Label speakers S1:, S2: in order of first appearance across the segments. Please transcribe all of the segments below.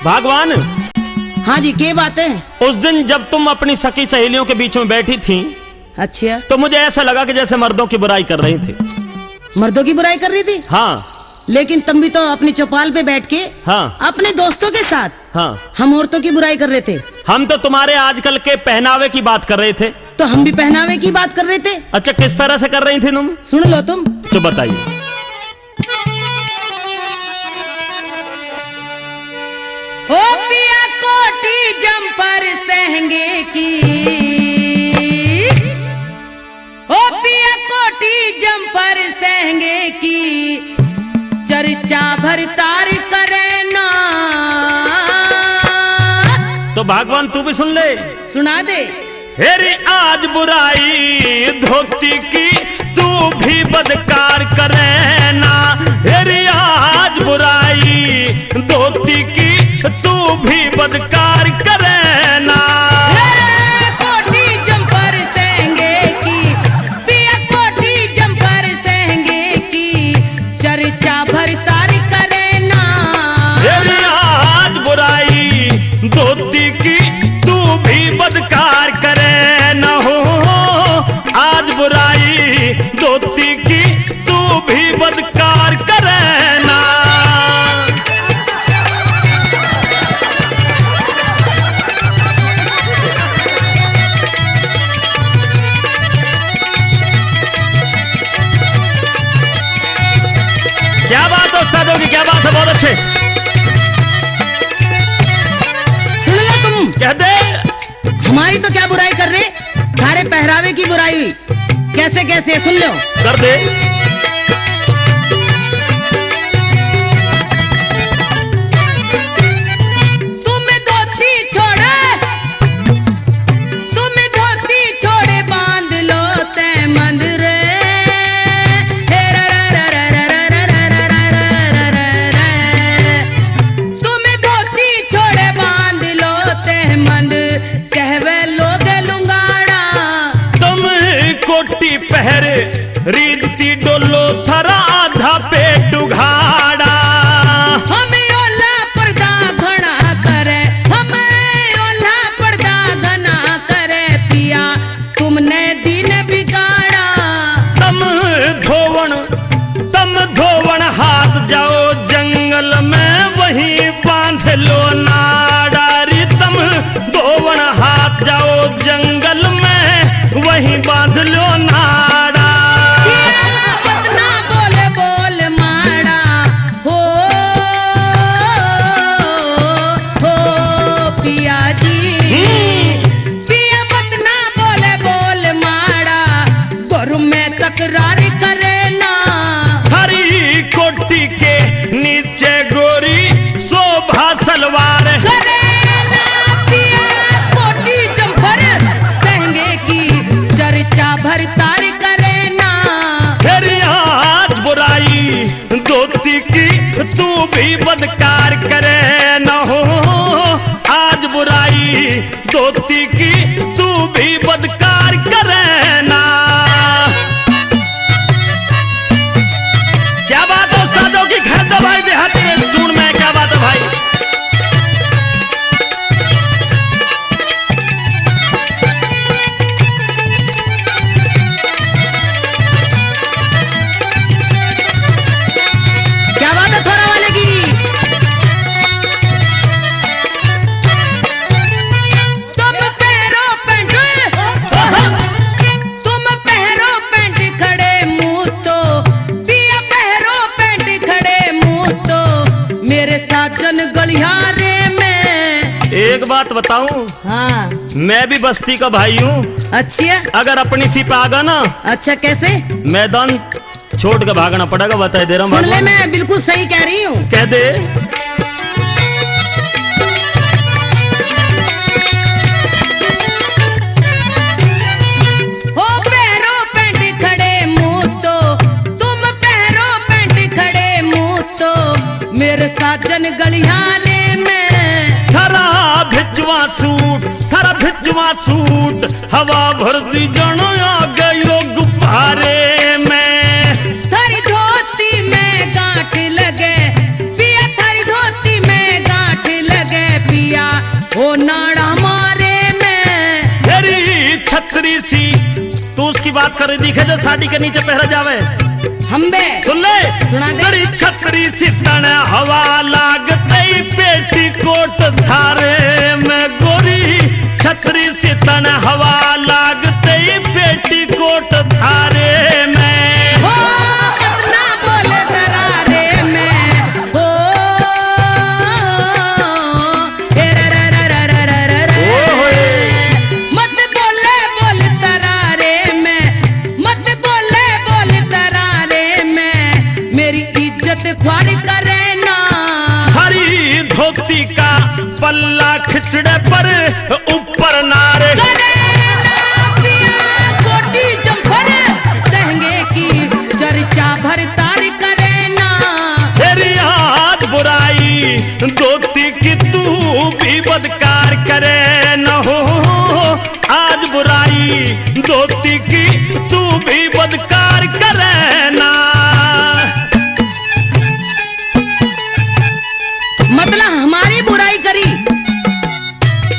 S1: भगवान।
S2: हाँ जी, क्या बात है?
S1: उस दिन जब तुम अपनी सखी सहेलियों के बीच में बैठी थी,
S2: अच्छा,
S1: तो मुझे ऐसा लगा कि जैसे मर्दों की बुराई कर रही थी।
S2: मर्दों की बुराई कर रही थी?
S1: हाँ।
S2: लेकिन तुम भी तो अपनी चौपाल पे बैठ के
S1: हाँ
S2: अपने दोस्तों के साथ
S1: हाँ
S2: हम औरतों की बुराई कर रहे थे।
S1: हम तो तुम्हारे आजकल के पहनावे की बात कर रहे थे।
S2: तो हम भी पहनावे की बात कर रहे थे।
S1: अच्छा, किस तरह से कर रही थी तुम?
S2: सुन लो तुम।
S1: तो बताइए।
S2: ओ पिया कोटी जम्पर सहंगे की, ओ पिया कोटी जम्पर सहंगे की, चर्चा भरतार करे ना।
S1: तो भगवान तू भी सुन ले।
S2: सुना दे।
S1: हेरी आज बुराई धोती की, तू भी बदकार करे ना। हेरी आज बुराई धोती की, तू भी बदकार करे ना।
S2: कोटी जम्पर सहंगे की, पिया कोटी जम्पर सहंगे की, चर्चा भरतार करे ना।
S1: हेरी आज बुराई धोती की, तू भी बदकार करे न हो। आज बुराई धोती की, तू भी बदकार करे ना। क्या बात है उस्तादों की, क्या बात है, बहुत अच्छे।
S2: सुन लो तुम।
S1: कह दे।
S2: हमारी तो क्या बुराई कर रहे, थारे पहरावे की बुराई हुई। कैसे कैसे सुन लो।
S1: कर दे।
S2: तुम धोती छोड़े, तुम धोती छोड़े बांध लो ते मंद रे। तुम धोती छोड़े बांध लो ते मंद, कहवे लोग लुंगाड़ा।
S1: तुम कोटी पहरे रीति डोलो, थरा आधा पेट उघाड़ा।
S2: हमें ओला पर्दा घना करे, हमें ओला पर्दा घना करे, पिया तुमने दिन बिगाड़ा।
S1: तम धोवण हाथ जाओ जंगल में, वहीं बांध लो नाडारी। तम धोवण हाथ जाओ जंगल में, वहीं बांध लो नाड़ा।
S2: मत ना बोले बोल माड़ा, हो पिया जी। पिया मत ना बोले बोल माड़ा, गुरु में तकरार करे ना।
S1: हरी कोटी के नीचे गोरी शोभा सलवार
S2: करे ना पिया कोटी जम्पर सहंगे की, चर्चा भरतार करे ना।
S1: फिर आज बुराई धोती की, तू भी बदकार करे न हो। आज बुराई धोती की, तू भी बदकार करे ना। क्या बात है उस्तादों की, घर दबाई देहात में चूड़ में, क्या बात है भाई।
S2: क्या बात है थोड़ा वाले की। तुम पहरो पैंट, तुम पहरो पैंट खड़े मुंह तो, पिया पहरो पैंट खड़े मुंह तो, मेरे साजन गलियारे में।
S1: एक बात बताऊं,
S2: हाँ।
S1: मैं भी बस्ती का भाई हूँ।
S2: अच्छा।
S1: अगर अपनी सी पे आगा ना,
S2: अच्छा कैसे?
S1: मैदान छोड़ के भागना पड़ेगा, बता दे रहा हूँ।
S2: सुन ले, मैं बिल्कुल सही कह रही हूँ।
S1: कह दे।
S2: हो पहरो पैंट खड़े मुंह तो, तुम पहरो पैंट खड़े मुंह तो, मेरे साजन गलियारे में।
S1: थरा भिजवा सूट, हवा भरती जन आ गयो गुब्बारे में।
S2: थारी धोती में गांठ लगे, पिया थारी धोती में गांठ लगे,
S1: छतरी सी तू उसकी बात कर दिखे जो साड़ी के नीचे पहरा जावे
S2: हम्बे
S1: सुन ले
S2: सुना दे।
S1: तेरी छतरी सी तन हवा लागते पेटी कोट धारे में गोरी छतरी सी तन हवा लागते पेटी कोट धारे में
S2: हो मत ना बोले दरारे में हो ए रे रे रे रे रे रे रे मत बोले बोले दरारे में मत बोले बोले दरारे में मेरी इज्जत ख्वार करे ना
S1: हरी धोती का पल्ला खिचड़े पर ऊपर नारे
S2: करे ना पिया कोटी जंपर सहंगे की चर्चा भरतार करे ना
S1: तेरी आज बुराई धोती की तू भी बदकार करे न हो आज बुराई धोती की तू भी बदकार करे ना
S2: मतलब हमारी बुराई करी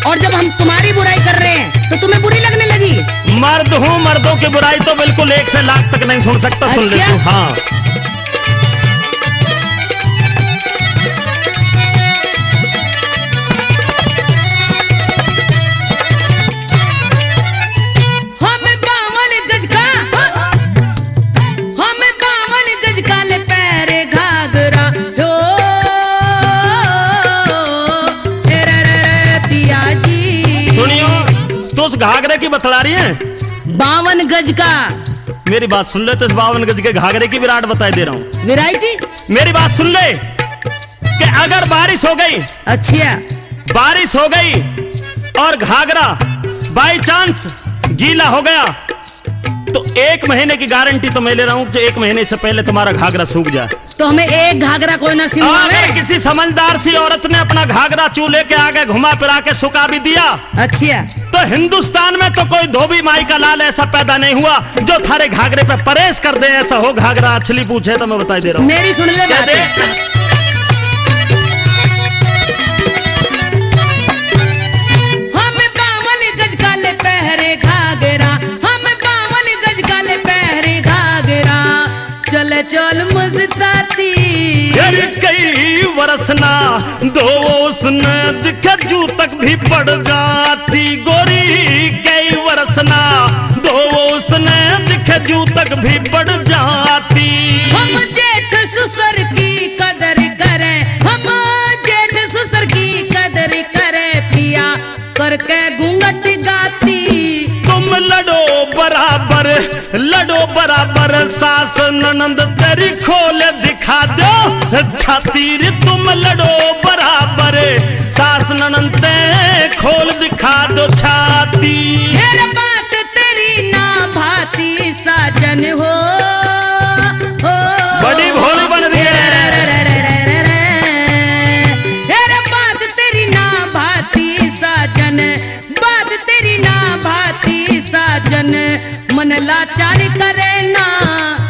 S2: और जब हम तुम्हारी बुराई कर रहे हैं तो तुम्हें बुरी लगने लगी।
S1: मर्द हूँ मर्दों की बुराई तो बिल्कुल 1 से लाख तक नहीं सुन सकता सुन ले
S2: अच्छा?
S1: तू हाँ
S2: हम 52 गज का हम 52 गज का ले पैरे घाघरा हो ए रे रे रे पिया जी
S1: सुनियो तो उस घाघरे की बतला रही है
S2: 52 गज का
S1: मेरी बात सुन ले तो इस 52 गज के घाघरे की विराट बताई दे रहा हूँ
S2: वैरायटी।
S1: मेरी बात सुन ले कि अगर बारिश हो गई
S2: अच्छा
S1: बारिश हो गई और घाघरा बाई चांस गीला हो गया तो 1 महीने की गारंटी तो मैं ले रहा हूं कि 1 महीने से पहले तुम्हारा घाघरा सूख जाए।
S2: तो हमें एक घाघरा कोई ना सिलवावे।
S1: अगर किसी समझदार सी औरत ने अपना घाघरा चूल्हे के आगे घुमा फिरा के सुखा भी दिया
S2: अच्छा
S1: तो हिंदुस्तान में तो कोई धोबी माई का लाल ऐसा पैदा नहीं हुआ जो थारे घाघरे पे परेश कर दे ऐसा हो घाघरा अच्छली पूछे तो मैं बताई दे रहा हूँ।
S2: मेरी सुन ले
S1: क्या
S2: बात।
S1: दे?
S2: हम 52 गज का ले पहरे घाघरा हम 52 गज का ले पहरे घाघरा चल चल मस्ताती
S1: यार कई वरसना दो उसने दिखे जू तक भी पड़ जाती गोरी कई वरसना दो उसने दिखे जू तक भी पड़ जाती।
S2: हम जेठ ससुर की कदर करें हम जेठ ससुर की कदर करें पिया करके घूंघट गाती
S1: तुम लड़ो बराबर सास ननंद तेरी खोल दिखा दो छाती रे तुम लड़ो बराबर सास ननंद ते खोल दिखा दो छाती।
S2: मेरा बात तेरी ना भाती साजन हो
S1: बड़ी भोली बन रही है।
S2: मेरा बात तेरी ना भाती साजन बात तेरी ना भाती साजन मन लाचार करे ना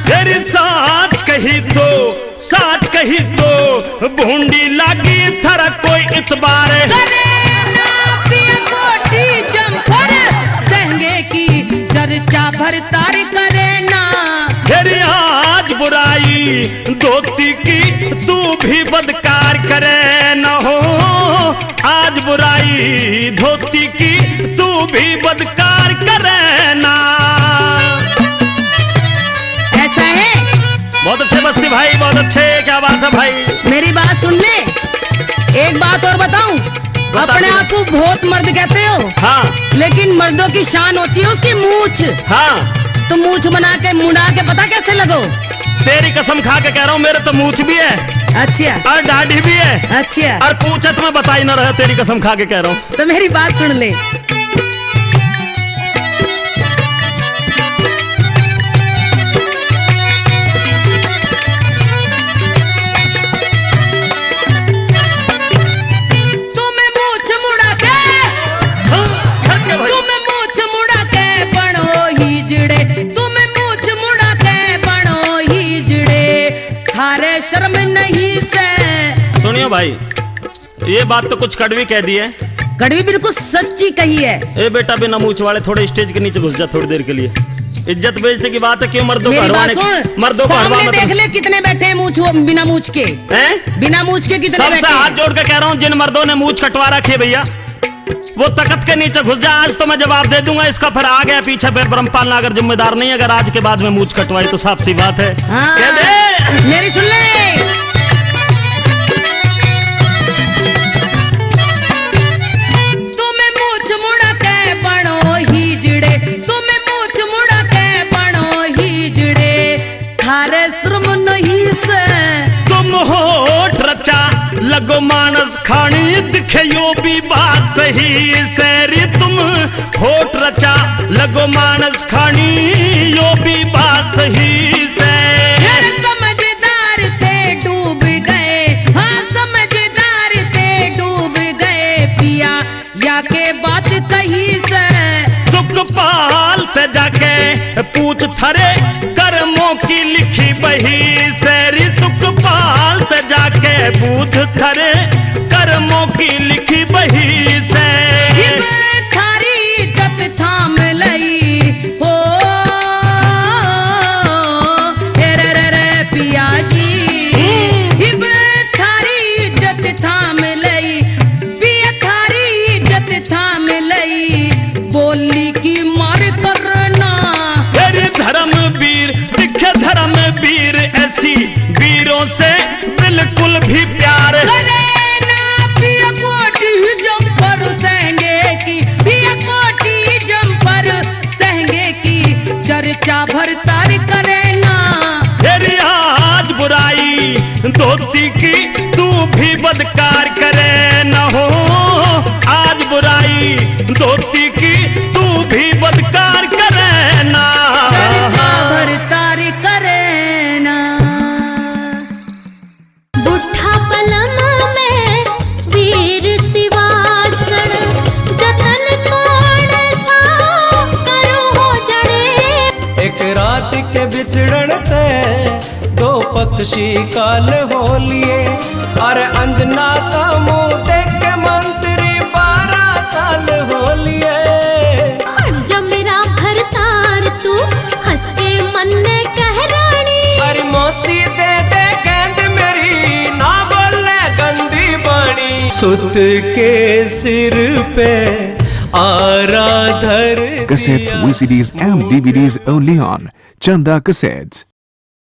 S1: तेरी साच कही तो भूंडी लागी थरा कोई इतबार
S2: करे ना पिया कोटी जंपर सहंगे की चर्चा भरतार करे ना
S1: तेरी आज बुराई धोती की तू भी बदकार करे न हो आज बुराई धोती की तू भी बदकार करे ना।
S2: ऐसा है।
S1: बहुत अच्छे बस्ती भाई बहुत अच्छे क्या बात है भाई।
S2: मेरी बात सुन ले एक बात और बताऊं अपने आप को बहुत मर्द कहते हो
S1: हाँ
S2: लेकिन मर्दों की शान होती है उसकी मूछ
S1: हाँ
S2: तो मूछ बना के मुड़ा के पता कैसे लगो
S1: तेरी कसम खा के कह रहा हूँ मेरे तो मूछ भी है
S2: अच्छा
S1: और दाढ़ी भी है
S2: अच्छा
S1: और पूछत में बताई ना रहे तेरी कसम खा के कह रहा हूँ।
S2: तो मेरी बात सुन ले तुम्हें मूछ मुड़ा के तुम्हें मूछ मुड़ा के बनो ही जड़े तुम्हें मूछ मुड़ा के बनो ही जड़े थारे शर्म नहीं से।
S1: सुनियो भाई ये बात तो कुछ कड़वी कह दी है
S2: कड़वी बिल्कुल सच्ची कही है।
S1: ए बेटा बिना मूछ वाले थोड़े स्टेज के नीचे घुस जा थोड़ी देर के लिए। इज्जत बेइज्जती की बात है, क्यों मर्दों को
S2: मेरी बात
S1: हरवाने
S2: सुन,
S1: मर्दों को
S2: सामने
S1: हरवा
S2: देख ले कितने बैठे हैं मूछ वो बिना मूछ के,
S1: हैं?
S2: बिना मूछ के कितने
S1: सबसे
S2: बैठे
S1: हाथ
S2: हैं।
S1: जोड़ के कह रहा हूँ, जिन मर्दों ने मूछ कटवा रखी है भैया, वो तख्त के नीचे घुस जा। आज तो मैं जवाब दे दूंगा इसका, फिर आ गया पीछे फिर ब्रह्मपाल नागर जिम्मेदार नहीं। अगर आज के बाद में मूछ कटवाई तो साफ सी बात है।
S2: हाँ,
S1: कह दे
S2: मेरी सुन ले। तुम्हें मूछ मुड़ा के बनो ही जड़े, तुम्हें मूछ मुड़ा के बनो ही जड़े, थारे श्रम नहीं से
S1: तुम होठ रचा लगो मानस खानी, दिखे यो भी बात सही सैरी। तुम होठ रचा लगो मानस खानी, यो भी बात सही से।
S2: फिर समझदार थे डूब गए, हाँ समझदार थे डूब गए पिया, या के बात कही से।
S1: सुखपाल ते जाके पूछ थरे कर्मों की लिखी बही सैरी। सुखपाल ते जाके पूछ थरे कर्मों की लिखी बही से।
S2: हिब थारी इज्जत थाम लई हो रे रे रे पिया जी, हिब थारी इज्जत थाम लई पिया, थारी इज्जत थाम लई, बोली की मार करना।
S1: तेरे धर्म वीर दिखे धर्म वीर, ऐसी वीरों से बिल्कुल भी प्यार
S2: करे ना पिया कोटी जंपर सहंगे की, पिया कोटी जंपर सहंगे की, चर्चा भरतार करे ना।
S1: तेरी आज बुराई धोती की तू भी बदकार करे न हो, आज बुराई धोती की तू भी बदकार करे ना।
S2: चर्चा भरतार करे ना।
S3: बुढ़ा पलम में वीर सिवासन, जतन कोण सा करो हो जड़े।
S4: एक रात के बिछड़न ते दो पक्षी काल हो लिए, अरे अंजना का मुंह देख के मंत्री 12 साल हो लिए।
S3: बन जा मेरा भरतार तू हंस के मन में कह रानी,
S4: अरे मौसी दे दे गेंद मेरी, ना बोले गंदी बाणी। सुत के सिर पे आराधर
S5: Cassettes, VCDs and DVDs only on Chanda Cassettes.